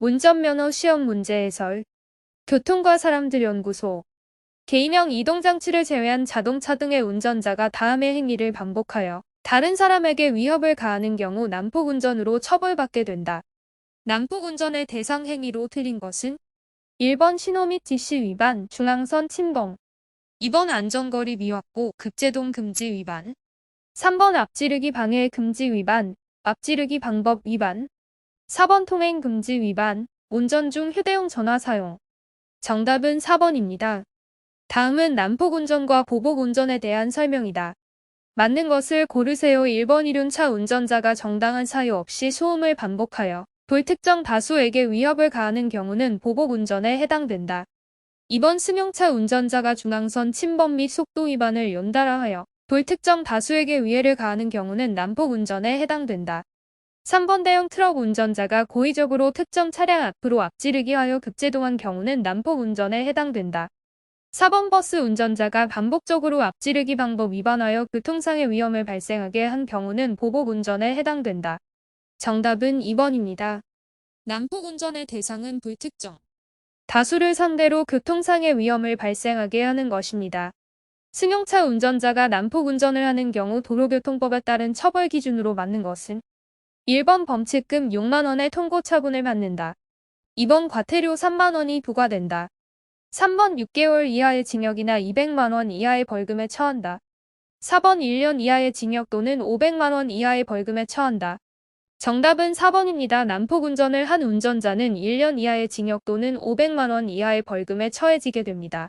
운전면허 시험 문제 해설. 교통과 사람들 연구소. 개인형 이동장치를 제외한 자동차 등의 운전자가 다음의 행위를 반복하여 다른 사람에게 위협을 가하는 경우 난폭운전으로 처벌받게 된다. 난폭운전의 대상 행위로 틀린 것은 1번 신호 및 지시 위반, 중앙선 침범. 2번 안전거리 미확보, 급제동 금지 위반. 3번 앞지르기 방해 금지 위반, 앞지르기 방법 위반. 4번 통행 금지 위반, 운전 중 휴대용 전화 사용. 정답은 4번입니다. 다음은 난폭운전과 보복운전에 대한 설명이다. 맞는 것을 고르세요. 1번 이륜차 운전자가 정당한 사유 없이 소음을 반복하여 불특정 다수에게 위협을 가하는 경우는 보복운전에 해당된다. 2번 승용차 운전자가 중앙선 침범 및 속도 위반을 연달아 하여 불특정 다수에게 위해를 가하는 경우는 난폭운전에 해당된다. 3번 대형 트럭 운전자가 고의적으로 특정 차량 앞으로 앞지르기 하여 급제동한 경우는 난폭운전에 해당된다. 4번 버스 운전자가 반복적으로 앞지르기 방법 위반하여 교통상의 위험을 발생하게 한 경우는 보복운전에 해당된다. 정답은 2번입니다. 난폭운전의 대상은 불특정 다수를 상대로 교통상의 위험을 발생하게 하는 것입니다. 승용차 운전자가 난폭운전을 하는 경우 도로교통법에 따른 처벌 기준으로 맞는 것은 1번 범칙금 6만원의 통고처분을 받는다. 2번 과태료 3만원이 부과된다. 3번 6개월 이하의 징역이나 200만원 이하의 벌금에 처한다. 4번 1년 이하의 징역 또는 500만원 이하의 벌금에 처한다. 정답은 4번입니다. 난폭운전을 한 운전자는 1년 이하의 징역 또는 500만원 이하의 벌금에 처해지게 됩니다.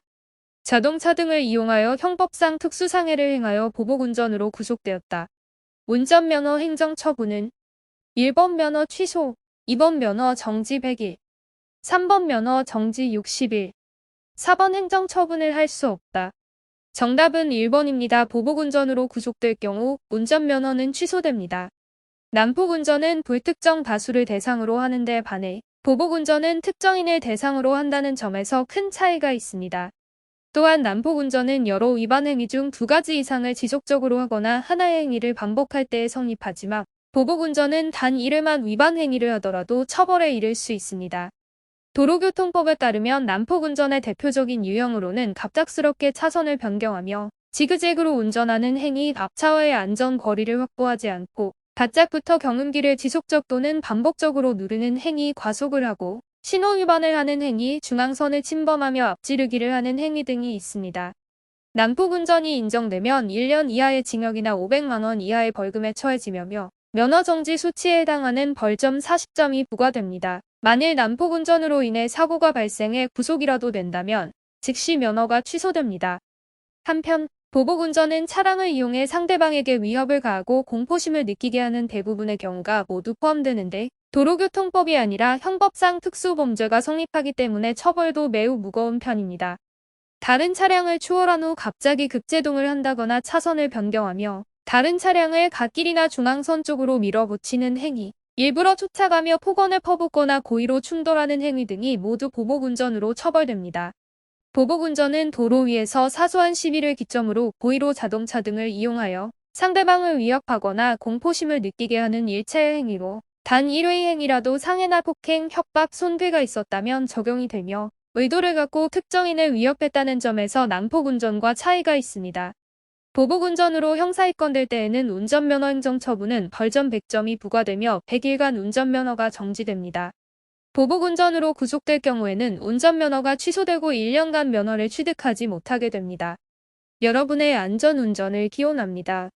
자동차 등을 이용하여 형법상 특수상해를 행하여 보복운전으로 구속되었다. 운전면허 행정처분은 1번 면허 취소, 2번 면허 정지 100일, 3번 면허 정지 60일, 4번 행정처분을 할 수 없다. 정답은 1번입니다. 보복운전으로 구속될 경우 운전면허는 취소됩니다. 난폭운전은 불특정 다수를 대상으로 하는데 반해 보복운전은 특정인을 대상으로 한다는 점에서 큰 차이가 있습니다. 또한 난폭운전은 여러 위반 행위 중 2가지 이상을 지속적으로 하거나 하나의 행위를 반복할 때에 성립하지만 보복운전은 단 이름한 위반 행위를 하더라도 처벌에 이를 수 있습니다. 도로교통법에 따르면 난폭운전의 대표적인 유형으로는 갑작스럽게 차선을 변경하며 지그재그로 운전하는 행위, 앞차와의 안전 거리를 확보하지 않고 바짝부터 경운기를 지속적 또는 반복적으로 누르는 행위, 과속을 하고 신호 위반을 하는 행위, 중앙선을 침범하며 앞지르기를 하는 행위 등이 있습니다. 난폭운전이 인정되면 1년 이하의 징역이나 500만원 이하의 벌금에 처해지며 면허정지 수치에 해당하는 벌점 40점이 부과됩니다. 만일 난폭운전으로 인해 사고가 발생해 구속이라도 된다면 즉시 면허가 취소됩니다. 한편 보복운전은 차량을 이용해 상대방에게 위협을 가하고 공포심을 느끼게 하는 대부분의 경우가 모두 포함되는데 도로교통법이 아니라 형법상 특수범죄가 성립하기 때문에 처벌도 매우 무거운 편입니다. 다른 차량을 추월한 후 갑자기 급제동을 한다거나 차선을 변경하며 다른 차량을 갓길이나 중앙선 쪽으로 밀어붙이는 행위, 일부러 쫓아가며 폭언을 퍼붓거나 고의로 충돌하는 행위 등이 모두 보복운전으로 처벌됩니다. 보복운전은 도로 위에서 사소한 시비를 기점으로 고의로 자동차 등을 이용하여 상대방을 위협하거나 공포심을 느끼게 하는 일체의 행위로 단 1회의 행위라도 상해나 폭행, 협박, 손괴가 있었다면 적용이 되며 의도를 갖고 특정인을 위협했다는 점에서 난폭운전과 차이가 있습니다. 보복운전으로 형사 입건될 때에는 운전면허 행정처분은 벌점 100점이 부과되며 100일간 운전면허가 정지됩니다. 보복운전으로 구속될 경우에는 운전면허가 취소되고 1년간 면허를 취득하지 못하게 됩니다. 여러분의 안전운전을 기원합니다.